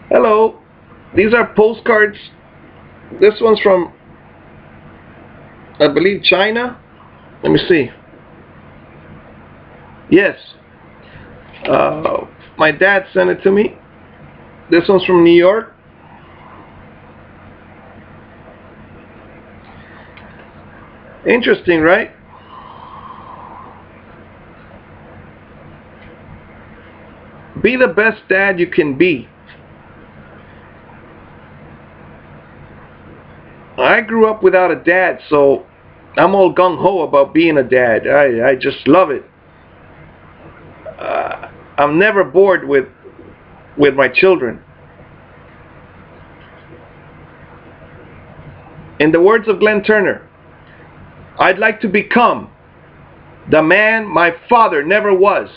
Hello. These are postcards. This one's from, I believe, China. Let me see. Yes. My dad sent it to me. This one's from New York. Interesting, right? Be the best dad you can be. I grew up without a dad, so I'm all gung-ho about being a dad. I just love it. I'm never bored with my children. In the words of Glenn Turner, I'd like to become the man my father never was,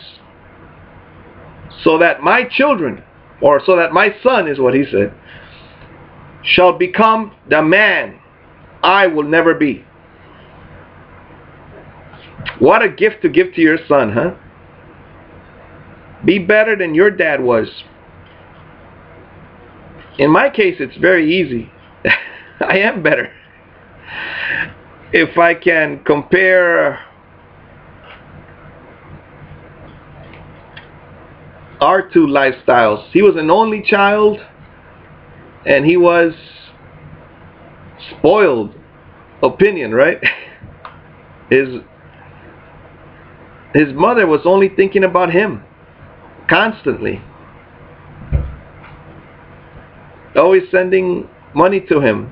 so that my children, or so that my son, is what he said, shall become the man I will never be. What a gift to give to your son, huh? Be better than your dad was. In my case, it's very easy. I am better. If I can compare our two lifestyles. He was an only child, and he was spoiled. Opinion, right? His mother was only thinking about him constantly, always sending money to him.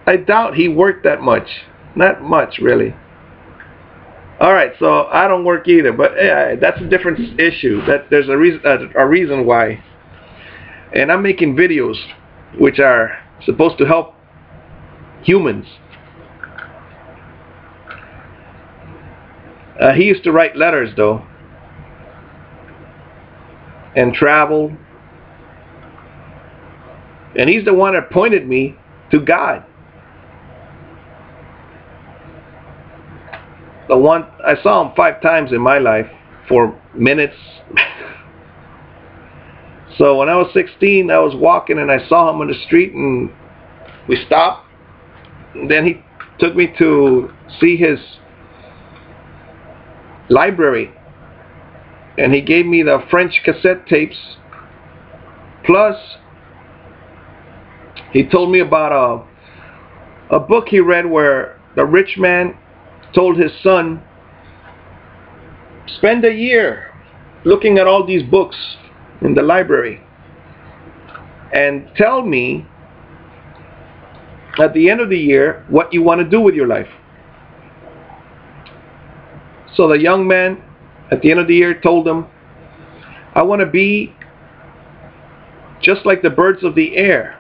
I doubt he worked that much. Not much, really. Alright, so I don't work either, but that's a different issue. That there's a reason why. And I'm making videos which are supposed to help humans. He used to write letters, though, and travel. And he's the one that pointed me to God. The one I saw him 5 times in my life for minutes. So when I was 16, I was walking and I saw him on the street, and we stopped. And then he took me to see his library, and he gave me the French cassette tapes. Plus, he told me about a book he read where the rich man told his son, spend a year looking at all these books in the library and tell me at the end of the year what you want to do with your life. So the young man at the end of the year told him, I want to be just like the birds of the air.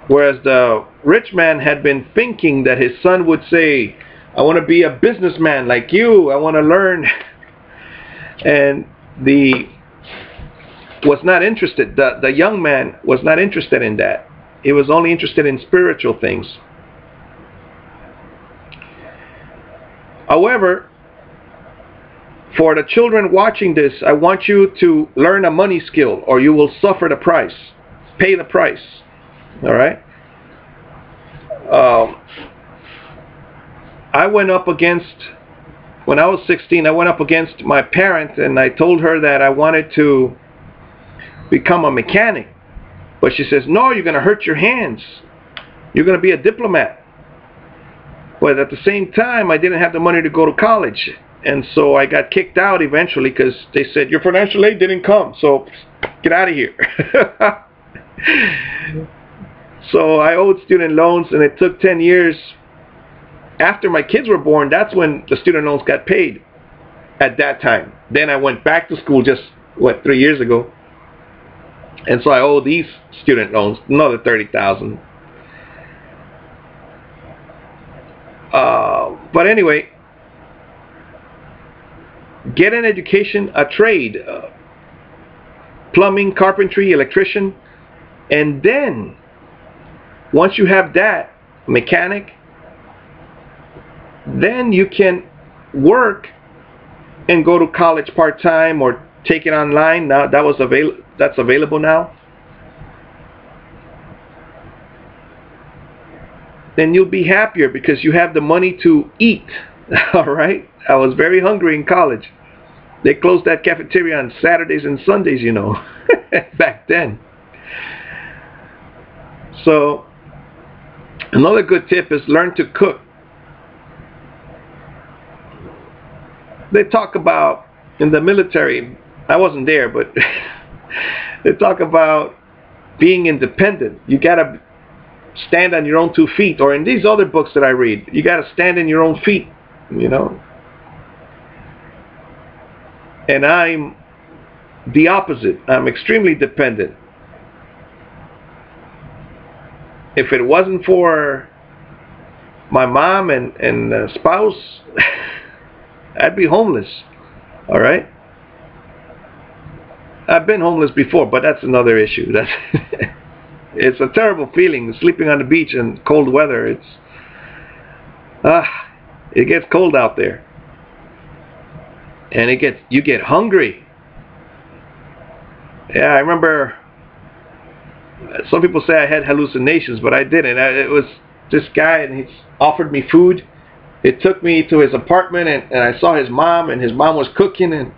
Whereas the rich man had been thinking that his son would say, I want to be a businessman like you, I want to learn. And was not interested. The young man was not interested in that. He was only interested in spiritual things. However, for the children watching this, I want you to learn a money skill, or you will suffer the price. Pay the price. Alright? I went up against, when I was 16, I went up against my parent, and I told her that I wanted to become a mechanic. But she says, no, you're going to hurt your hands. You're going to be a diplomat. But at the same time, I didn't have the money to go to college. And so I got kicked out eventually because they said, your financial aid didn't come, so get out of here. So I owed student loans, and it took 10 years. After my kids were born, that's when the student loans got paid at that time. Then I went back to school just, 3 years ago. And so I owe these student loans another $30,000. But anyway, get an education, a trade, plumbing, carpentry, electrician, and then once you have that, mechanic, then you can work and go to college part-time or take it online. Now that was that's available now, then you'll be happier because you have the money to eat. All right? I was very hungry in college. They closed that cafeteria on Saturdays and Sundays, you know, back then. So another good tip is learn to cook. They talk about in the military, I wasn't there, but they talk about being independent. You gotta stand on your own 2 feet, or in these other books that I read, you gotta stand on your own feet, you know. And I'm the opposite. I'm extremely dependent. If it wasn't for my mom and spouse, I'd be homeless. All right? I've been homeless before, but that's another issue. That's it's a terrible feeling, sleeping on the beach in cold weather. It gets cold out there. And you get hungry. Yeah, I remember some people say I had hallucinations, but I didn't. It was this guy, and he offered me food. It took me to his apartment, and I saw his mom, and his mom was cooking, and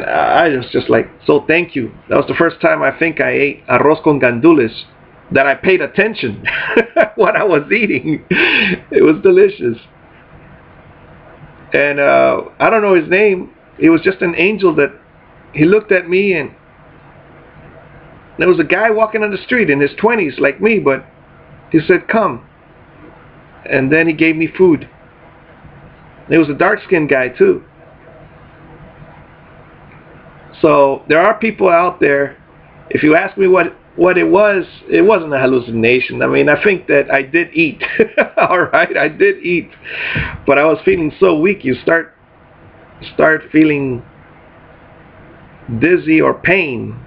I was just like, so thank you. That was the first time I think I ate arroz con gandules, that I paid attention what I was eating. It was delicious. And I don't know his name. He was just an angel that he looked at me, and there was a guy walking on the street in his 20s like me, but he said, come. And then he gave me food. It was a dark-skinned guy too. So there are people out there. If you ask me what it wasn't a hallucination. I mean, I think that I did eat. All right, I did eat, but I was feeling so weak. You start feeling dizzy or pain.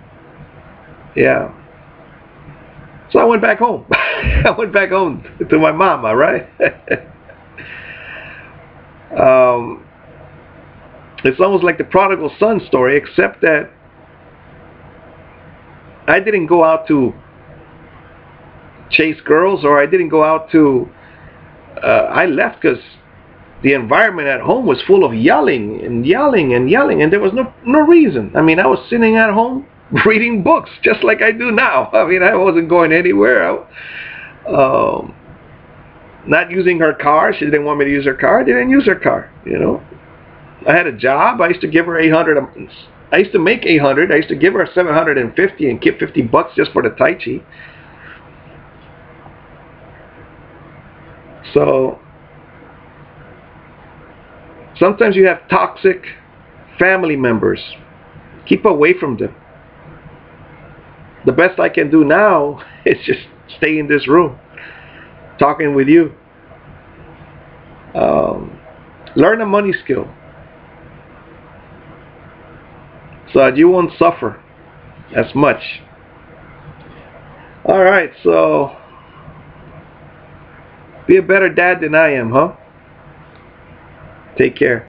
Yeah. So I went back home. I went back home to my mama, right? It's almost like the prodigal son story, except that I didn't go out to chase girls, or I didn't go out to I left because the environment at home was full of yelling and yelling and yelling, and there was no reason. I mean, I was sitting at home reading books just like I do now. I mean, I wasn't going anywhere. Not using her car. She didn't want me to use her car. I didn't use her car, you know. I had a job. I used to give her $800. I used to make $800. I used to give her $750 and keep $50 just for the Tai Chi. So sometimes you have toxic family members. Keep away from them. The best I can do now is just stay in this room talking with you. Learn a money skill so that you won't suffer as much. All right, so be a better dad than I am, huh? Take care.